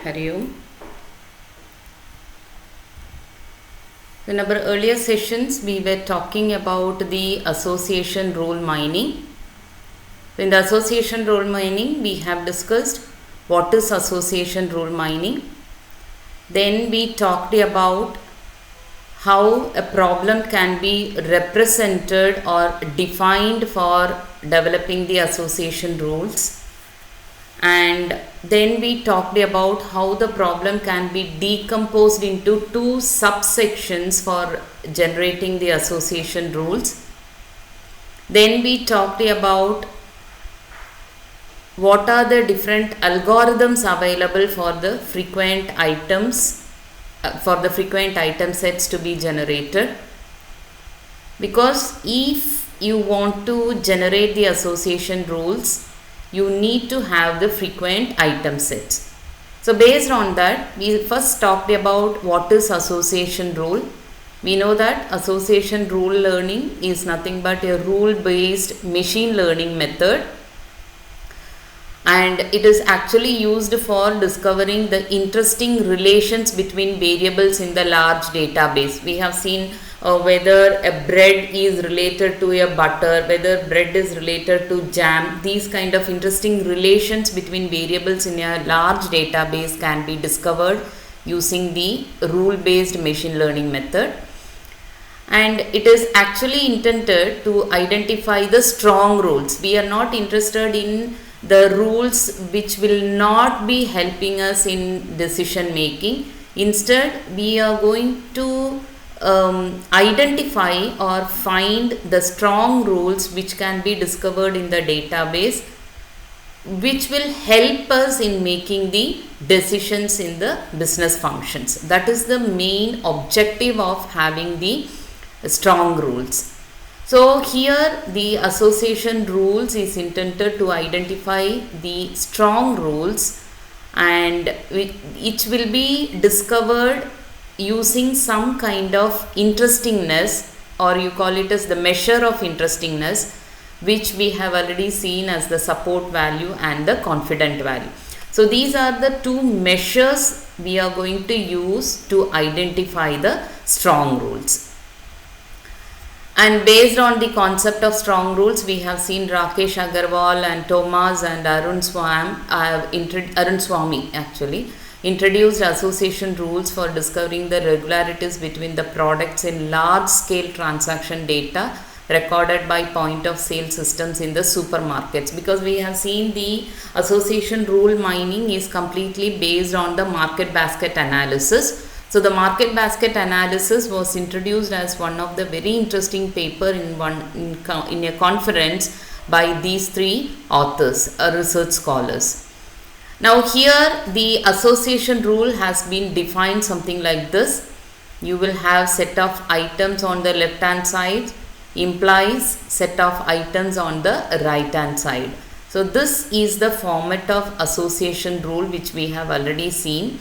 Hari Om. In our earlier sessions, we were talking about the association rule mining. In the association rule mining, we have discussed what is association rule mining. Then we talked about how a problem can be represented or defined for developing the association rules. And then we talked about how the problem can be decomposed into two subsections for generating the association rules. Then we talked about what are the different algorithms available for the frequent items, for the frequent item sets to be generated. Because if you want to generate the association rules, you need to have the frequent item sets. So based on that, we first talked about what is association rule. We know that association rule learning is nothing but a rule-based machine learning method, and it is actually used for discovering the interesting relations between variables in the large database. We have seen whether a bread is related to a butter, whether bread is related to jam. These kind of interesting relations between variables in a large database can be discovered using the rule-based machine learning method. And it is actually intended to identify the strong rules. We are not interested in the rules which will not be helping us in decision making. Instead, we are going to identify or find the strong rules which can be discovered in the database, which will help us in making the decisions in the business functions. That is the main objective of having the strong rules. So here the association rules is intended to identify the strong rules, and which will be discovered using some kind of interestingness, or you call it as the measure of interestingness, which we have already seen as the support value and the confident value. So these are the two measures we are going to use to identify the strong rules. And based on the concept of strong rules, we have seen Rakesh Agarwal and Thomas and Arun Swami actually introduced association rules for discovering the regularities between the products in large scale transaction data recorded by point of sale systems in the supermarkets. Because we have seen the association rule mining is completely based on the market basket analysis. So the market basket analysis was introduced as one of the very interesting paper in a conference by these three authors, research scholars. Now here the association rule has been defined something like this. You will have set of items on the left hand side implies set of items on the right hand side. So this is the format of association rule which we have already seen.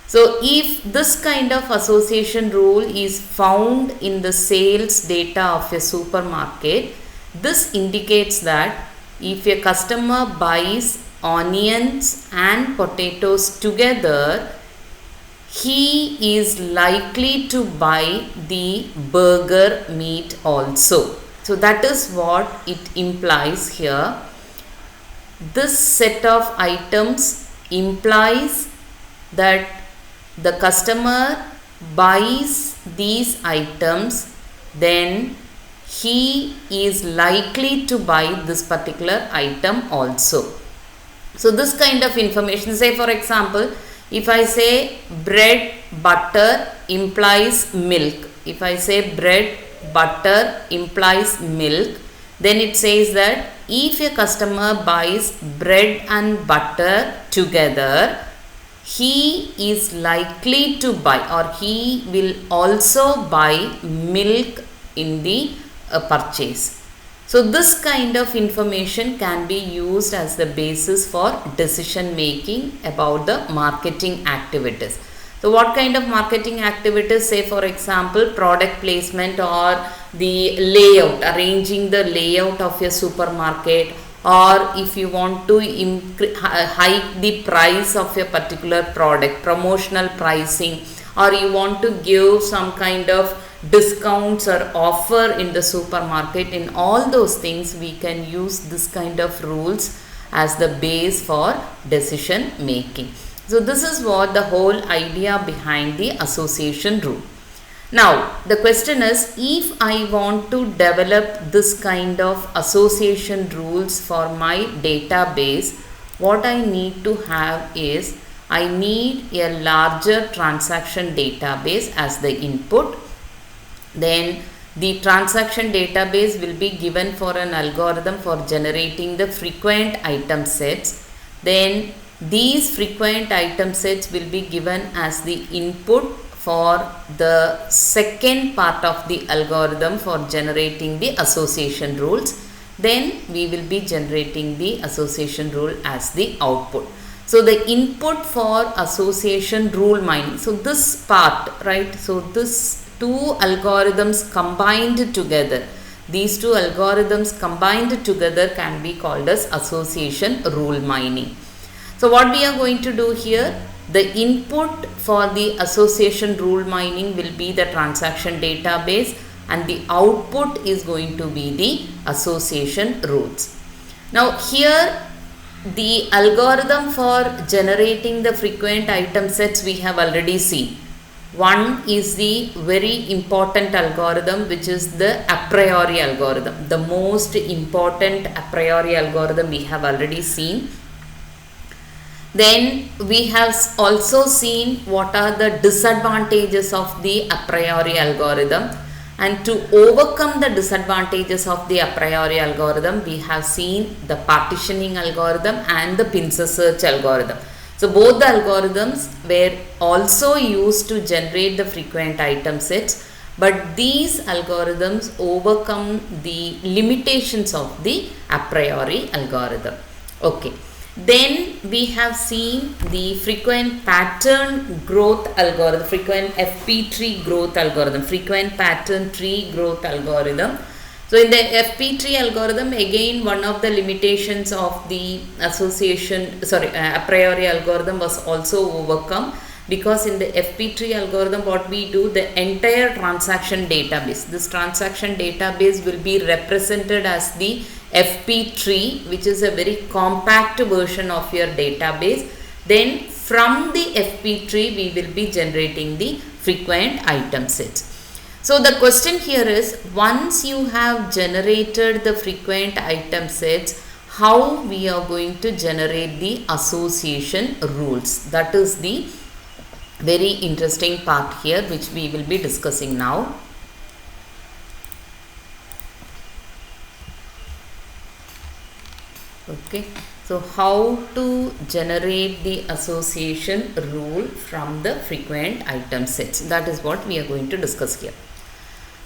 So if this kind of association rule is found in the sales data of a supermarket, this indicates that if a customer buys onions and potatoes together, he is likely to buy the burger meat also. So that is what it implies here. This set of items implies that the customer buys these items, then he is likely to buy this particular item also. So this kind of information, say for example, if I say bread, butter implies milk. If I say bread, butter implies milk, then it says that if a customer buys bread and butter together, he is likely to buy, or he will also buy milk in the purchase. So this kind of information can be used as the basis for decision making about the marketing activities. So what kind of marketing activities? Say for example, product placement or the layout, arranging the layout of a supermarket, or if you want to hike the price of a particular product, promotional pricing, or you want to give some kind of discounts or offer in the supermarket, in all those things we can use this kind of rules as the base for decision making. So this is what the whole idea behind the association rule. Now the question is, if I want to develop this kind of association rules for my database, what I need to have is, I need a larger transaction database as the input. Then the transaction database will be given for an algorithm for generating the frequent item sets. Then these frequent item sets will be given as the input for the second part of the algorithm for generating the association rules. Then we will be generating the association rule as the output. So the input for association rule mining, so this part, right, so this two algorithms combined together, these two algorithms combined together can be called as association rule mining. So what we are going to do here, the input for the association rule mining will be the transaction database, and the output is going to be the association rules. Now here the algorithm for generating the frequent item sets we have already seen. One is the very important algorithm, which is the a priori algorithm. The most important a priori algorithm we have already seen. Then we have also seen what are the disadvantages of the a priori algorithm, and to overcome the disadvantages of the a priori algorithm, we have seen the partitioning algorithm and the pincer search algorithm. So both the algorithms were also used to generate the frequent item sets, but these algorithms overcome the limitations of the a priori algorithm. Okay. Then we have seen the frequent pattern growth algorithm, frequent FP tree growth algorithm, frequent pattern tree growth algorithm. So in the FP tree algorithm, again one of the limitations of the a priori algorithm was also overcome, because in the FP tree algorithm what we do, the entire transaction database, this transaction database will be represented as the FP tree, which is a very compact version of your database. Then from the FP tree we will be generating the frequent item sets. So the question here is, once you have generated the frequent item sets, how we are going to generate the association rules? That is the very interesting part here, which we will be discussing now. Okay, so how to generate the association rule from the frequent item sets, that is what we are going to discuss here.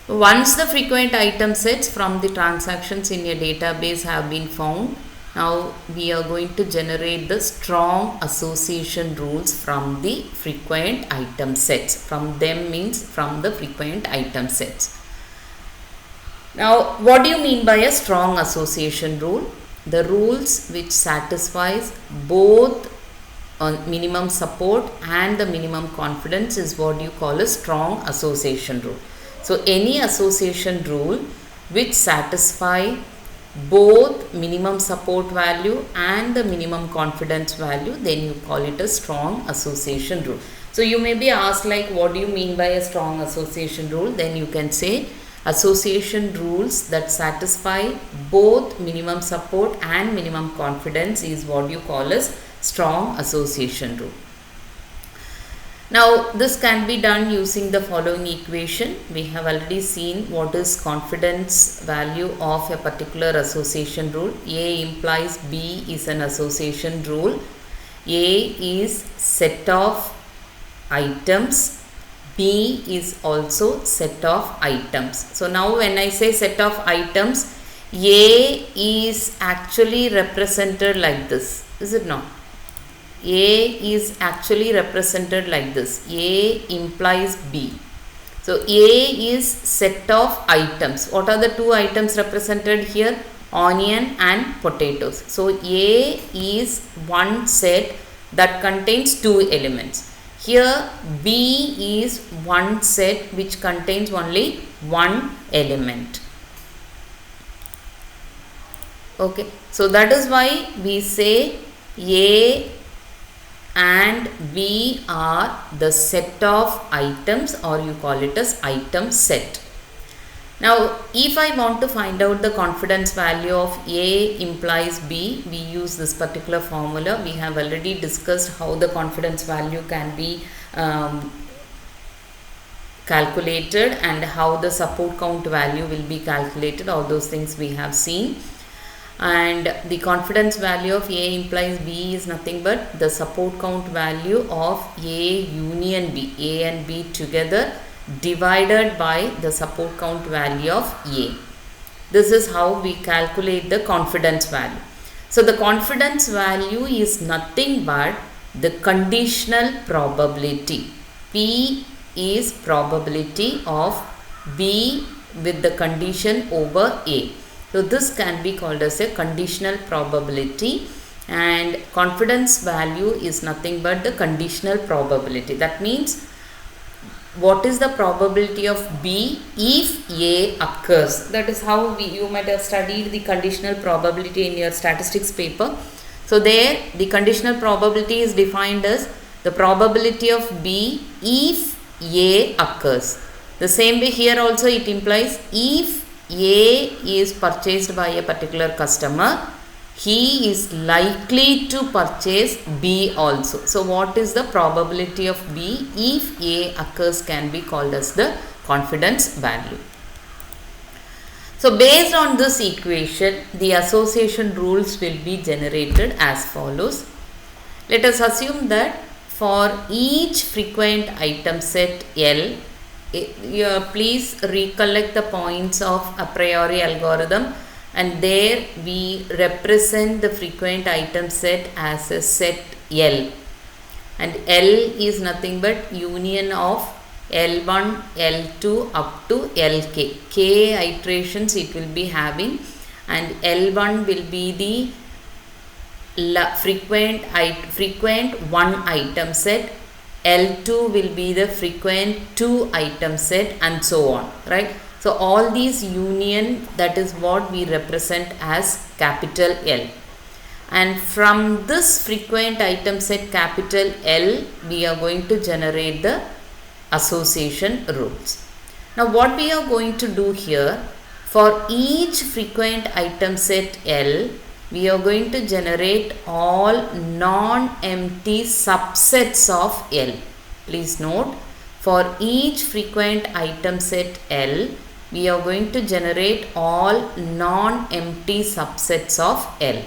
Once the frequent item sets from the transactions in your database have been found, now we are going to generate the strong association rules from the frequent item sets. From them means from the frequent item sets. Now what do you mean by a strong association rule? The rules which satisfies both minimum support and the minimum confidence is what you call a strong association rule. So any association rule which satisfy both minimum support value and the minimum confidence value, then you call it a strong association rule. So you may be asked, like, what do you mean by a strong association rule? Then you can say association rules that satisfy both minimum support and minimum confidence is what you call as strong association rule. Now this can be done using the following equation. We have already seen what is confidence value of a particular association rule. A implies B is an association rule. A is set of items, B is also set of items. So now when I say set of items, A is actually represented like this, is it not? A is actually represented like this. A implies B. So A is set of items. What are the two items represented here? onion and potatoes. So A is one set that contains two elements. Here B is one set which contains only one element. Okay, so that is why we say A and B are the set of items, or you call it as item set. Now, if I want to find out the confidence value of A implies B, we use this particular formula. We have already discussed how the confidence value can be calculated and how the support count value will be calculated. All those things we have seen. And the confidence value of A implies B is nothing but the support count value of A union B, A and B together, divided by the support count value of A. This is how we calculate the confidence value. So the confidence value is nothing but the conditional probability. P is probability of B with the condition over A. So this can be called as a conditional probability, and confidence value is nothing but the conditional probability. That means what is the probability of B if A occurs. That is how you might have studied the conditional probability in your statistics paper. So there the conditional probability is defined as the probability of B if A occurs. The same way here also it implies if A is purchased by a particular customer, he is likely to purchase B also. So what is the probability of B if A occurs can be called as the confidence value. So based on this equation, the association rules will be generated as follows. Let us assume that for each frequent item set L, please recollect the points of a priori algorithm, and there we represent the frequent item set as a set L, and L is nothing but union of L1, L2 up to Lk. K iterations it will be having, and L1 will be the frequent one item set, L2 will be the frequent two item set, and so on, right? So all these union, that is what we represent as capital L. And from this frequent item set capital L, we are going to generate the association rules. Now what we are going to do here, for each frequent item set L, we are going to generate all non-empty subsets of L. Please note, for each frequent item set L, we are going to generate all non-empty subsets of L.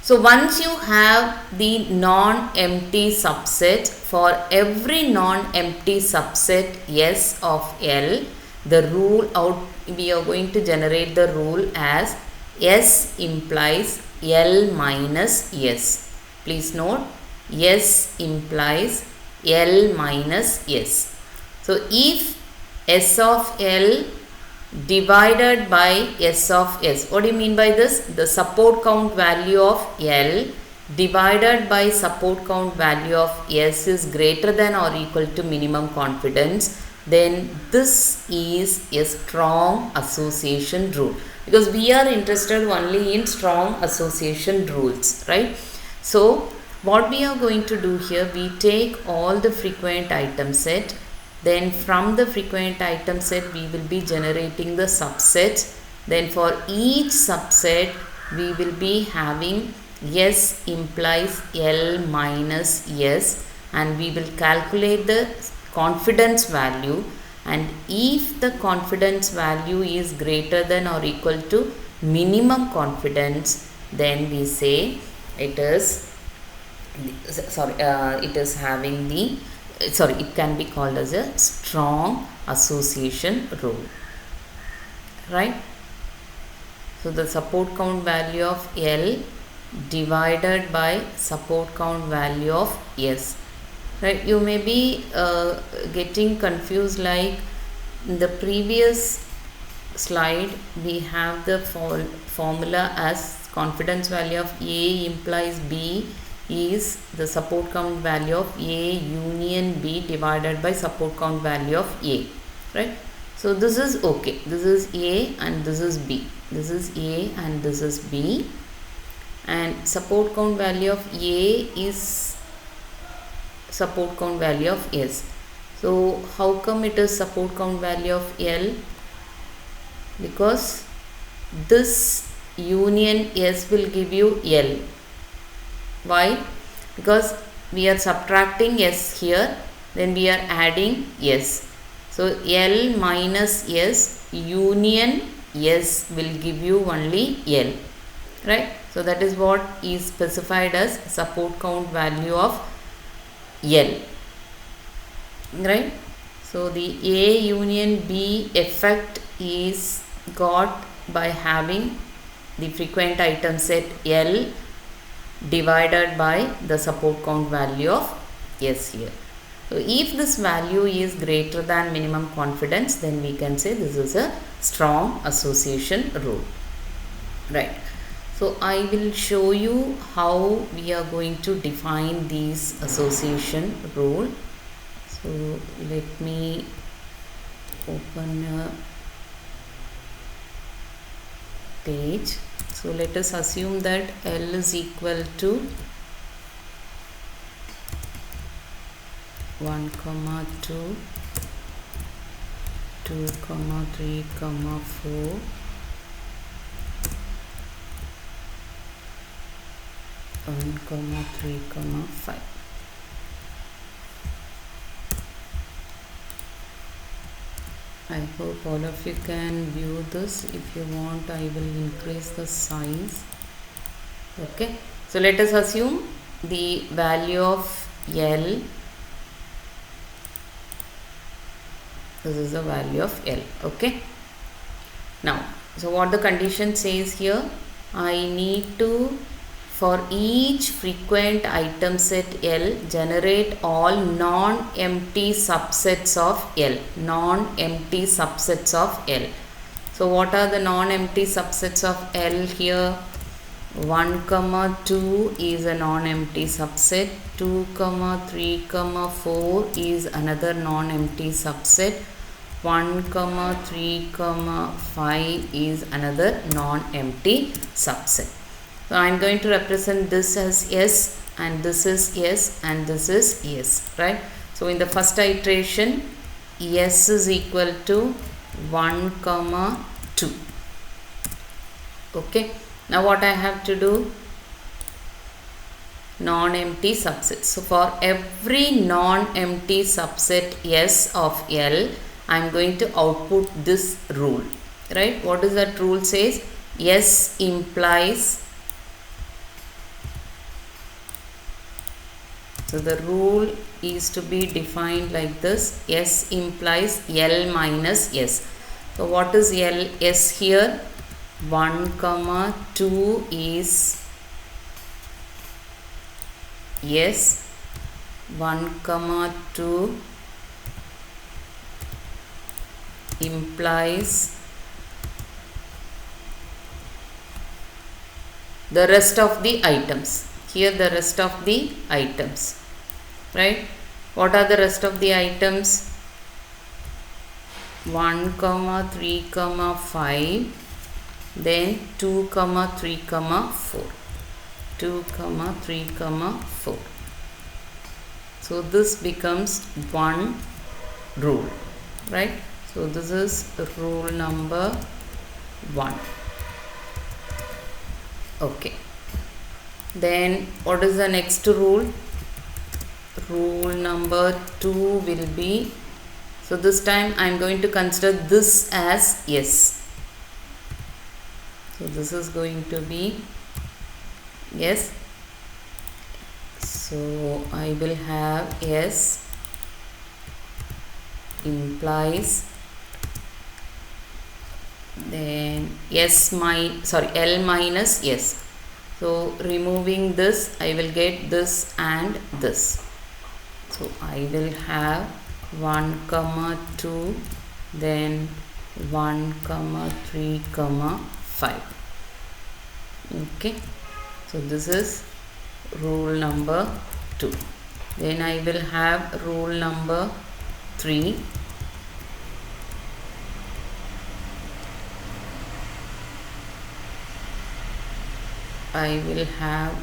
So once you have the non-empty subsets, for every non-empty subset S of L, the rule out, we are going to generate the rule as S implies L minus S. Please note, S implies L minus S. So if S of L divided by S of S, what do you mean by this? The support count value of L divided by support count value of S is greater than or equal to minimum confidence, then this is a strong association rule, because we are interested only in strong association rules, right? So what we are going to do here, we take all the frequent item set, then from the frequent item set we will be generating the subsets, then for each subset we will be having S implies L minus S, and we will calculate the confidence value, and if the confidence value is greater than or equal to minimum confidence, then we say it is it can be called as a strong association rule, right? So the support count value of L divided by support count value of S, right? You may be getting confused, like in the previous slide we have the formula as confidence value of A implies B is the support count value of A union B divided by support count value of A, right? So this is okay, this is A and this is B, this is A and this is B, and support count value of A is support count value of S. So how come it is support count value of L? Because this union S will give you L. Why? Because we are subtracting S here, then we are adding S. So L minus S union S will give you only L, right? So that is what is specified as support count value of L, right? So the A union B effect is got by having the frequent item set L divided by the support count value of S here. So if this value is greater than minimum confidence, then we can say this is a strong association rule, right? So I will show you how we are going to define these association rule. So let me open a page. So let us assume that L is equal to 1, 2, 2, 3, 4, and 3, 5. I hope all of you can view this. If you want, I will increase the size. Okay, so let us assume the value of L. This is the value of L. Okay, now, so what the condition says here, I need to, for each frequent item set L, generate all non-empty subsets of L. Non-empty subsets of L. So what are the non-empty subsets of L here? 1, 2 is a non-empty subset. 2, 3, 4 is another non-empty subset. 1, 3, 5 is another non-empty subset. So I am going to represent this as S, and this is S, and this is S, right? So in the first iteration, S is equal to 1, 2. Okay. Now what I have to do? Non-empty subsets. So for every non-empty subset S of L, I am going to output this rule, right? What is that rule says? S implies, so the rule is to be defined like this: S implies L minus S. So what is L? S here? 1, 2 is S. 1, 2 implies the rest of the items. Here the rest of the items, right? What are the rest of the items? 1, 3, 5, then 2, 3, 4. 2, 3, 4. So this becomes one rule, right? So this is rule number 1. Okay. Then what is the next rule? Rule number 2 will be, so this time I am going to consider this as S. So this is going to be yes. So I will have S implies, then L minus S. So removing this, I will get this and this. So I will have 1, 2, then 1 comma 3 comma 5. Okay, so this is rule number 2. Then I will have rule number 3. I will have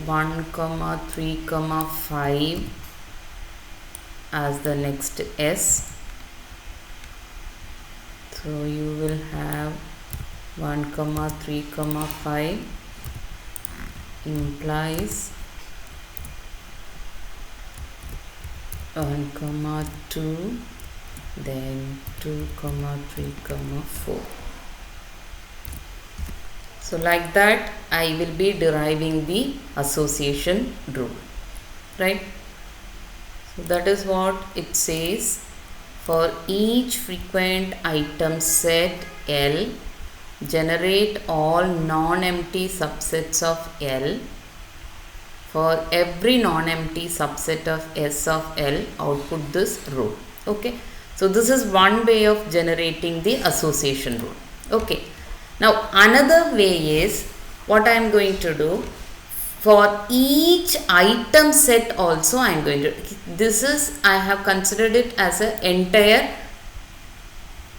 1 comma 3 comma 5 as the next S. So you will have 1 comma 3 comma 5 implies 1 comma 2, then 2 comma 3 comma 4. So like that I will be deriving the association rule, right? So that is what it says. For each frequent item set L, generate all non-empty subsets of L. For every non-empty subset of S of L, output this rule. Okay. So this is one way of generating the association rule. Okay. Now another way is what I am going to do. For each item set also I am going to, this is, I have considered it as an entire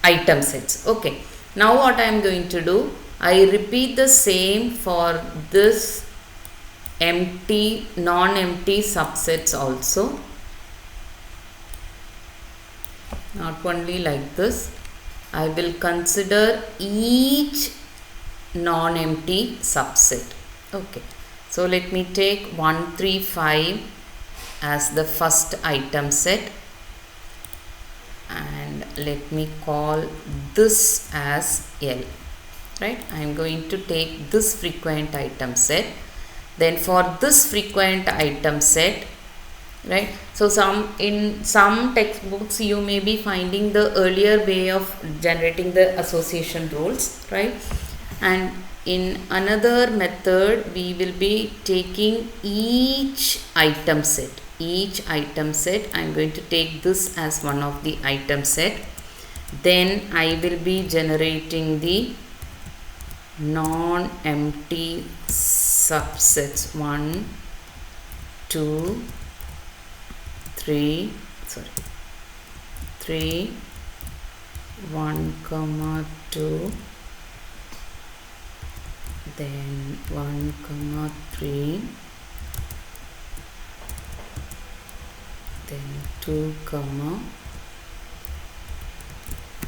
item sets. Okay. Now what I am going to do, I repeat the same for this empty, non-empty subsets also. Not only like this, I will consider each non-empty subset. Okay. So let me take 1, 3, 5 as the first item set, and let me call this as L, right? I am going to take this frequent item set. Then for this frequent item set, right? So in some textbooks you may be finding the earlier way of generating the association rules, right? And in another method we will be taking each item set. Each item set, I am going to take this as one of the item set. Then I will be generating the non-empty subsets 1, 2, 3, 1 comma 2, then 1 comma 3, then 2 comma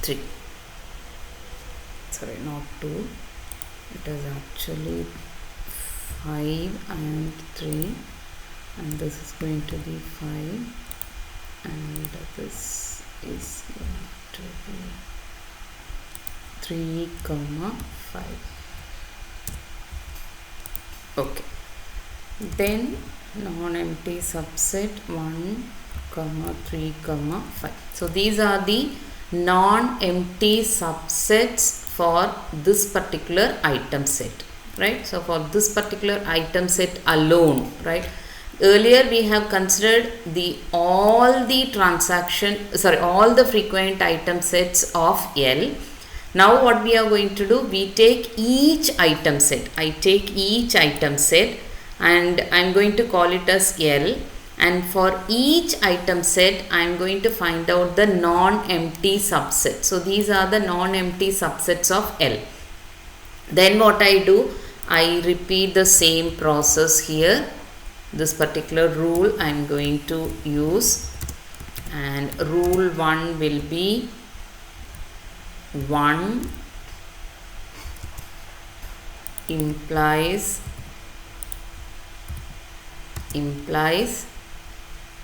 3. Sorry, not 2. It is actually 5 and 3, and this is going to be 5, and this is going to be 3 comma 5. Okay. Then non-empty subset 1 comma 3 comma 5. So these are the non-empty subsets for this particular item set, right? So for this particular item set alone, right? Earlier we have considered all the frequent item sets of L. Now what we are going to do, we take each item set. I take each item set and I am going to call it as L, and for each item set I am going to find out the non-empty subset. So these are the non-empty subsets of L. Then what I do, I repeat the same process here. This particular rule I am going to use, and rule 1 will be 1 implies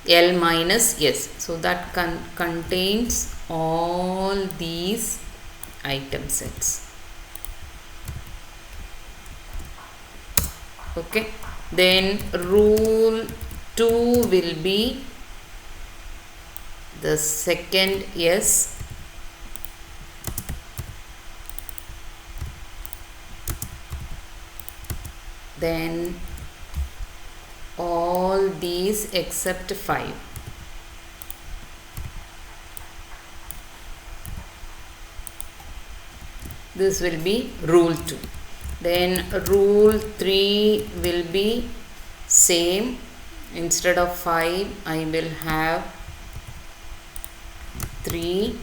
L minus S. So that contains all these item sets. Okay. Then rule 2 will be the second S. Then all these except 5. This will be rule 2. Then rule 3 will be same. Instead of 5, I will have 3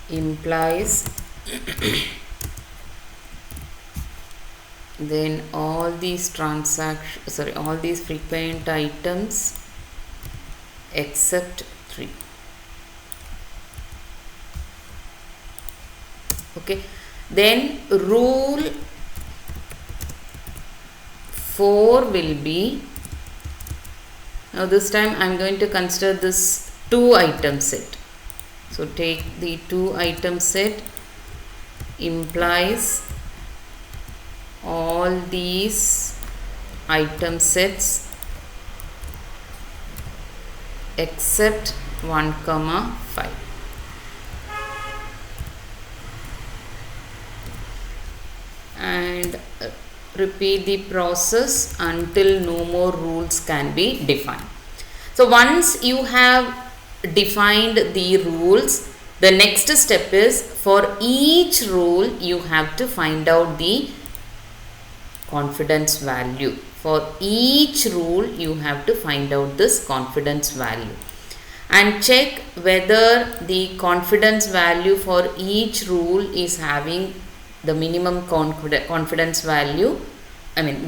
implies then all these all these frequent items except 3. Okay, then rule 4 will be, now this time I am going to consider this 2 item set. So take the 2 item set implies all these item sets except 1, 5. And repeat the process until no more rules can be defined. So once you have defined the rules, the next step is for each rule you have to find out the confidence value. For each rule you have to find out this confidence value and check whether the confidence value for each rule is having the minimum confidence value,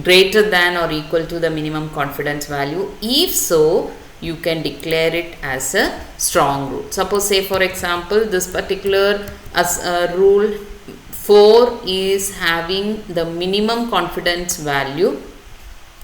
greater than or equal to the minimum confidence value. If so, you can declare it as a strong rule. Suppose, say for example, this particular rule 4 is having the minimum confidence value,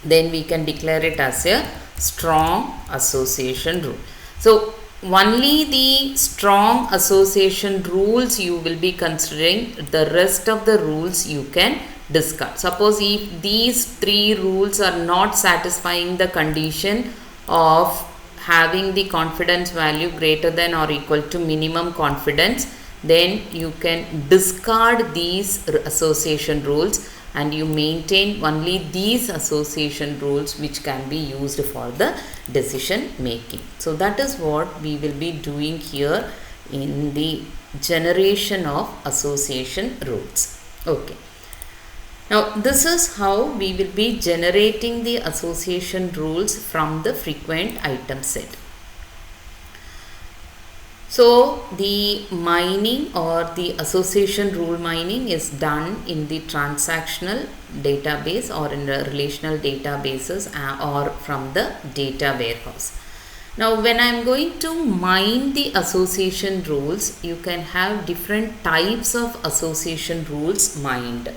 then we can declare it as a strong association rule. So only the strong association rules you will be considering, the rest of the rules you can discard. Suppose if these 3 rules are not satisfying the condition of having the confidence value greater than or equal to minimum confidence, then you can discard these association rules and you maintain only these association rules which can be used for the decision making. So that is what we will be doing here in the generation of association rules. Okay. Now this is how we will be generating the association rules from the frequent item set. So the mining or the association rule mining is done in the transactional database or in the relational databases or from the data warehouse. Now when I am going to mine the association rules, you can have different types of association rules mined.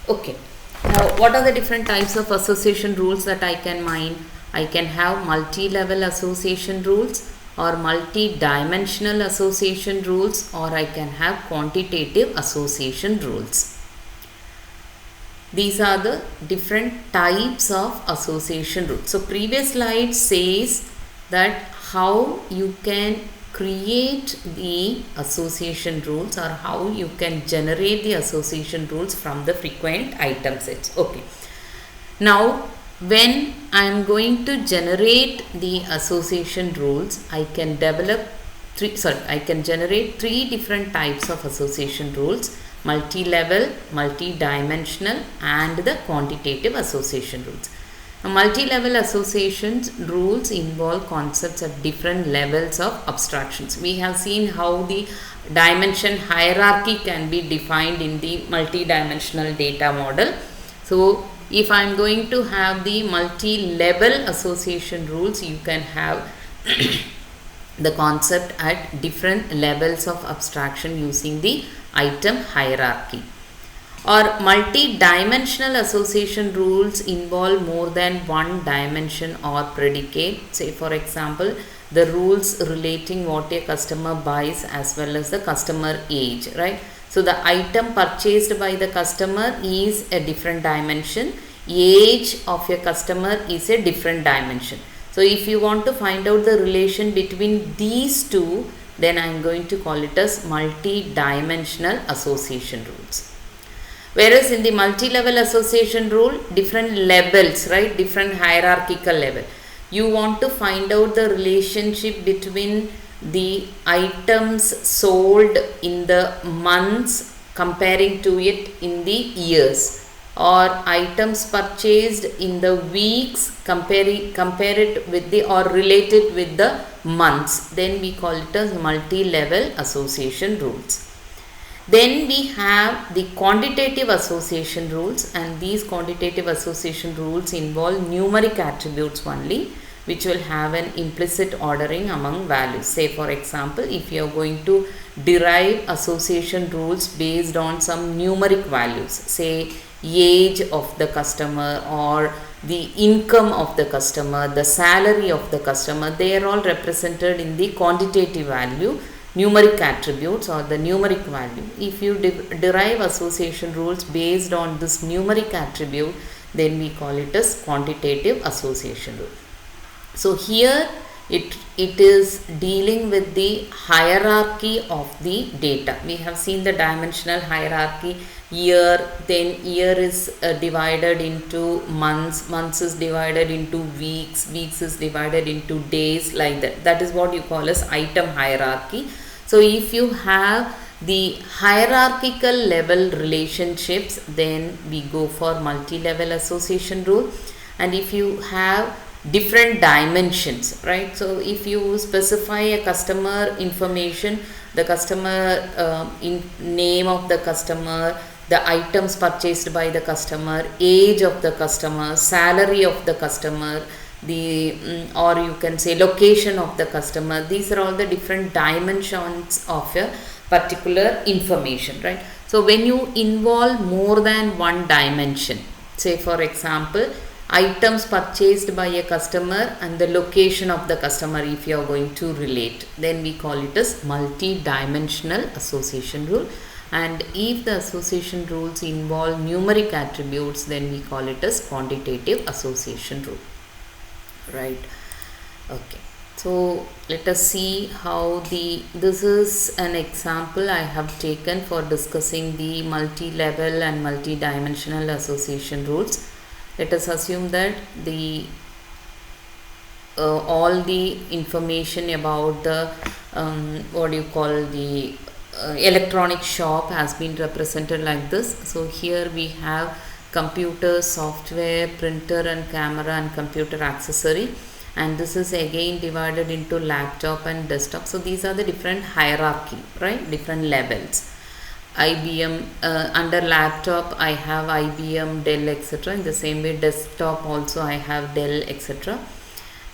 Okay, now what are the different types of association rules that I can mine? I can have multi-level association rules or multi-dimensional association rules, or I can have quantitative association rules. These are the different types of association rules. So previous slide says that how you can create the association rules or how you can generate the association rules from the frequent item sets. Okay. Now when I am going to generate the association rules, I can generate 3 different types of association rules: multi-level, multi-dimensional and the quantitative association rules. Now, multi-level association rules involve concepts at different levels of abstractions. We have seen how the dimension hierarchy can be defined in the multi-dimensional data model. So if I am going to have the multi-level association rules, you can have the concept at different levels of abstraction using the item hierarchy. Or multi-dimensional association rules involve more than one dimension or predicate. Say for example, the rules relating what a customer buys as well as the customer age, right? So the item purchased by the customer is a different dimension. Age of a customer is a different dimension. So if you want to find out the relation between these two, then I am going to call it as multi-dimensional association rules. Whereas in the multi-level association rule, different levels, right? Different hierarchical level. You want to find out the relationship between the items sold in the months comparing to it in the years, or items purchased in the weeks compare it with the or related with the months. Then we call it as multi-level association rules. Then we have the quantitative association rules, and these quantitative association rules involve numeric attributes only, which will have an implicit ordering among values. Say for example, if you are going to derive association rules based on some numeric values, say age of the customer or the income of the customer, the salary of the customer, they are all represented in the quantitative value, numeric attributes or the numeric value. If you derive association rules based on this numeric attribute, then we call it as quantitative association rule. So here it is dealing with the hierarchy of the data. We have seen the dimensional hierarchy. Year, then year is divided into months, months is divided into weeks, weeks is divided into days, like that. That is what you call as item hierarchy. So if you have the hierarchical level relationships, then we go for multi-level association rule. And if you have different dimensions, right? So if you specify a customer information, the customer name of the customer, the items purchased by the customer, age of the customer, salary of the customer, the or you can say location of the customer. These are all the different dimensions of a particular information, right? So when you involve more than one dimension, say for example, items purchased by a customer and the location of the customer, if you are going to relate, then we call it as multi-dimensional association rule. And if the association rules involve numeric attributes, then we call it as quantitative association rule, right? Okay, so let us see how this is an example I have taken for discussing the multi-level and multi-dimensional association rules. Let us assume that all the information about the what do you call the electronic shop has been represented like this. So here we have computer, software, printer and camera and computer accessory, and this is again divided into laptop and desktop. So these are the different hierarchy, right? Different levels. IBM, under laptop I have IBM, Dell, etc. In the same way desktop also I have Dell, etc.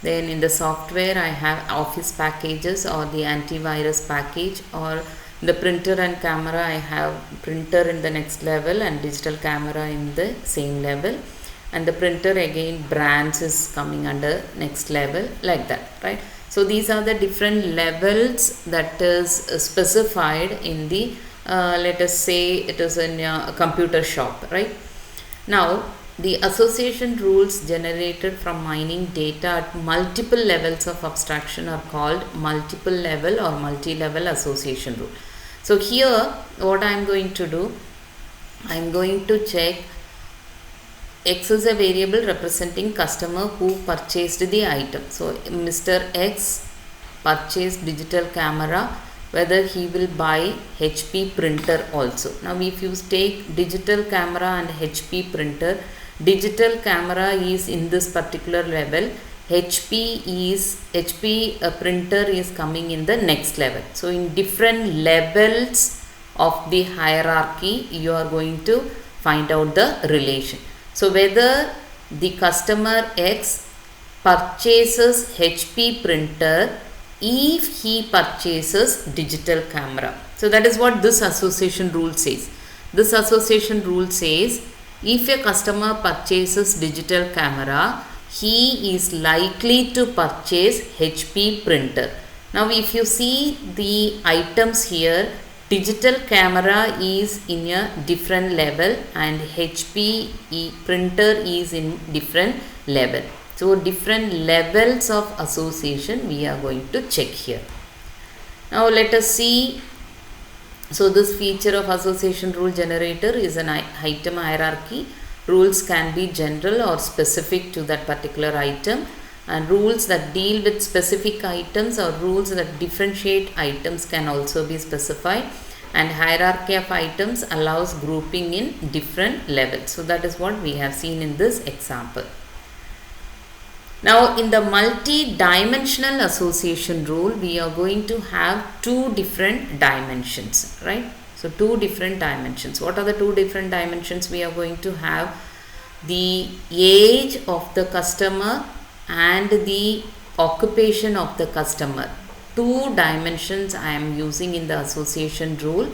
Then in the software I have Office packages or the antivirus package, or the printer and camera I have printer in the next level and digital camera in the same level, and the printer again brands is coming under next level, like that, right? So these are the different levels that is specified in the let us say it is in a computer shop, right? Now the association rules generated from mining data at multiple levels of abstraction are called multiple level or multi-level association rule. So here what I am going to do, I am going to check X is a variable representing customer who purchased the item. So Mr. X purchased digital camera, whether he will buy HP printer also. Now if you take digital camera and HP printer, digital camera is in this particular level, HP printer is coming in the next level. So in different levels of the hierarchy you are going to find out the relation. So whether the customer X purchases HP printer if he purchases digital camera. So that is what this association rule says. This association rule says if a customer purchases digital camera, he is likely to purchase HP printer. Now if you see the items here, digital camera is in a different level and HP printer is in different level. So different levels of association we are going to check here. Now let us see. So this feature of association rule generator is an item hierarchy. Rules can be general or specific to that particular item. and rules that deal with specific items or rules that differentiate items can also be specified, and hierarchy of items allows grouping in different levels. So that is what we have seen in this example. Now in the multi-dimensional association rule, we are going to have two different dimensions, right? So two different dimensions. What are the two different dimensions? We are going to have the age of the customer and the occupation of the customer. Two dimensions I am using in the association rule,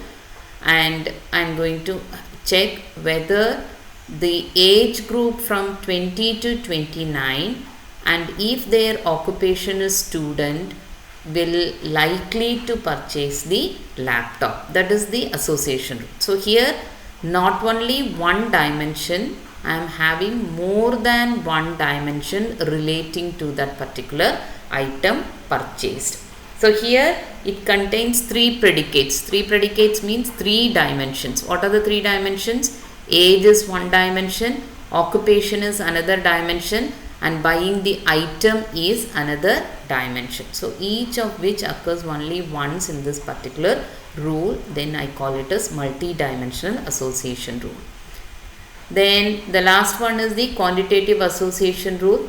and I am going to check whether the age group from 20 to 29 and if their occupation is student will likely to purchase the laptop. That is the association rule. So here not only one dimension, I am having more than one dimension relating to that particular item purchased. So here it contains three predicates. Three predicates means three dimensions. What are the three dimensions? Age is one dimension, occupation is another dimension, and buying the item is another dimension. So each of which occurs only once in this particular rule. Then I call it as multi-dimensional association rule. Then the last one is the quantitative association rule.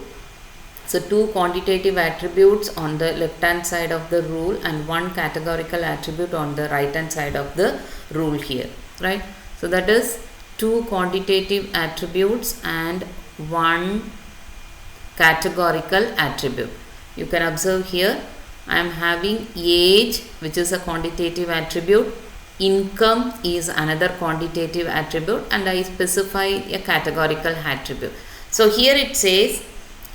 So two quantitative attributes on the left hand side of the rule and one categorical attribute on the right hand side of the rule here, right? So that is two quantitative attributes and one categorical attribute. You can observe here I am having age, which is a quantitative attribute, income is another quantitative attribute, and I specify a categorical attribute. So here it says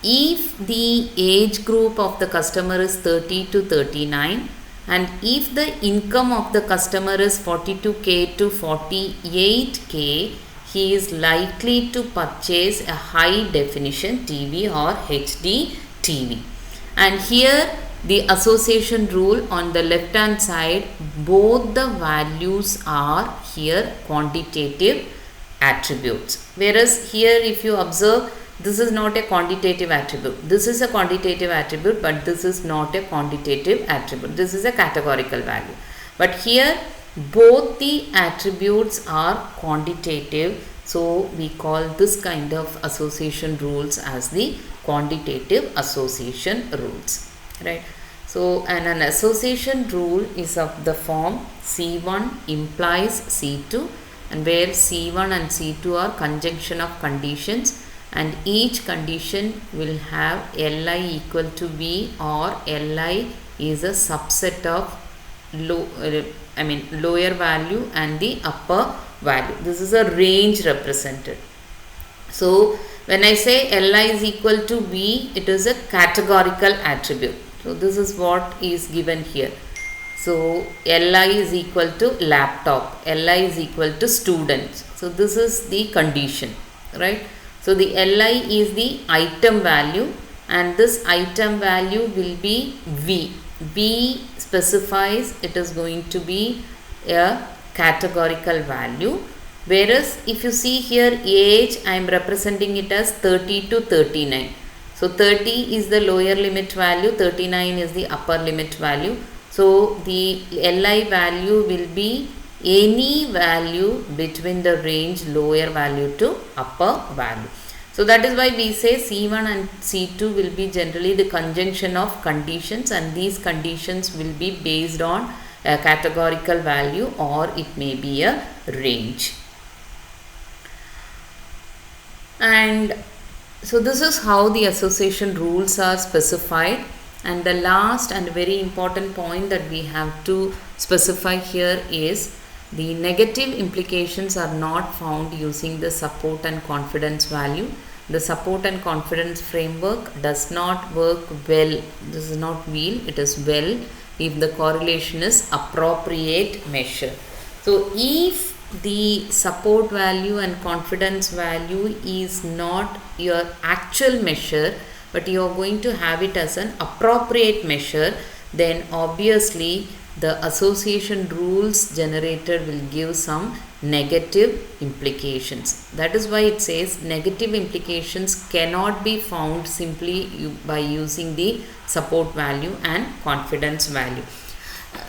if the age group of the customer is 30 to 39 and if the income of the customer is 42k to 48k, he is likely to purchase a high definition TV or HD TV. And here the association rule on the left hand side, both the values are here quantitative attributes. Whereas here if you observe, this is not a quantitative attribute. This is a quantitative attribute, but this is not a quantitative attribute. This is a categorical value. But here both the attributes are quantitative. So we call this kind of association rules as the quantitative association rules, right? So an association rule is of the form C1 implies C2, and where C1 and C2 are conjunction of conditions, and each condition will have Li equal to V, or Li is a subset of lower value and the upper value. This is a range represented. So when I say Li is equal to V, it is a categorical attribute. So this is what is given here. So Li is equal to laptop, Li is equal to students. So this is the condition, right? So the Li is the item value, and this item value will be V. V specifies it is going to be a categorical value. Whereas if you see here age, I am representing it as 30 to 39. So 30 is the lower limit value, 39 is the upper limit value. So the Li value will be any value between the range lower value to upper value. So that is why we say C1 and C2 will be generally the conjunction of conditions, and these conditions will be based on a categorical value or it may be a range. And so this is how the association rules are specified. And the last and very important point that we have to specify here is the negative implications are not found using the support and confidence value. The support and confidence framework does not work well. This is not well, it is well if the correlation is appropriate measure. So if the support value and confidence value is not your actual measure, but you are going to have it as an appropriate measure, then obviously the association rules generated will give some negative implications. That is why it says negative implications cannot be found simply by using the support value and confidence value.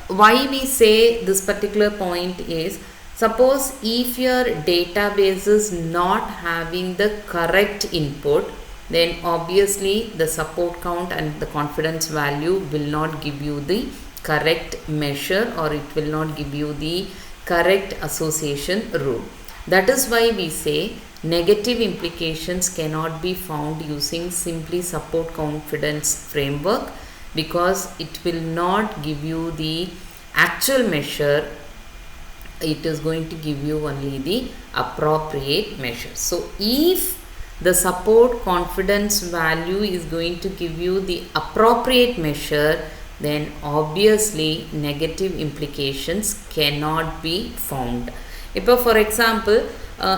Why we say this particular point is, suppose if your database is not having the correct input, then obviously the support count and the confidence value will not give you the correct measure, or it will not give you the correct association rule. That is why we say negative implications cannot be found using simply support confidence framework, because it will not give you the actual measure. It is going to give you only the appropriate measure. So if the support confidence value is going to give you the appropriate measure, then obviously negative implications cannot be found. Now, for example,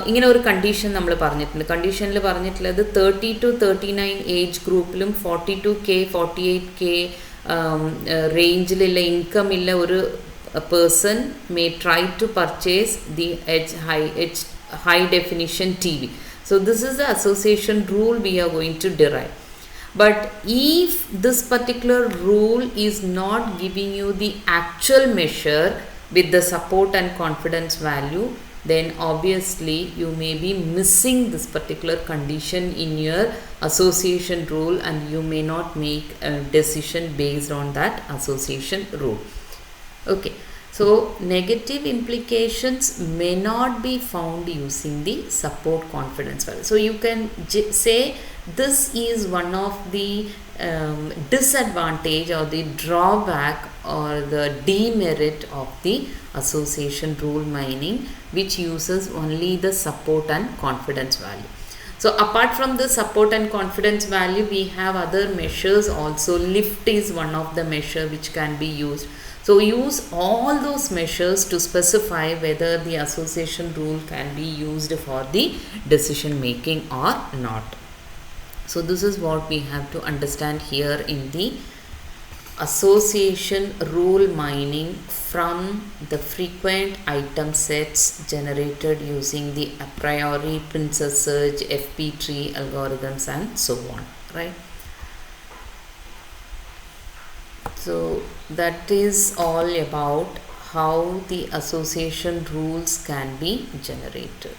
ഇങ്ങനെ ഒരു condition നമ്മൾ പറഞ്ഞിട്ടുണ്ട്. കണ്ടീഷനിൽ പറഞ്ഞിട്ടുള്ളത് 30 to 39 age ഗ്രൂപ്പിലും 42K 48K റേഞ്ചിലുള്ള income ഉള്ള ഒരു person may try to purchase the high definition TV. So this is the association rule we are going to derive. But if this particular rule is not giving you the actual measure with the support and confidence value, then obviously you may be missing this particular condition in your association rule, and you may not make a decision based on that association rule. Okay, so negative implications may not be found using the support confidence value. So you can say this is one of the disadvantage or the drawback or the demerit of the association rule mining, which uses only the support and confidence value. So apart from the support and confidence value, we have other measures also. Lift is one of the measure which can be used. So use all those measures to specify whether the association rule can be used for the decision making or not. So this is what we have to understand here in the association rule mining from the frequent item sets generated using the a priori, princess search, FP tree algorithms and so on, right? So that is all about how the association rules can be generated.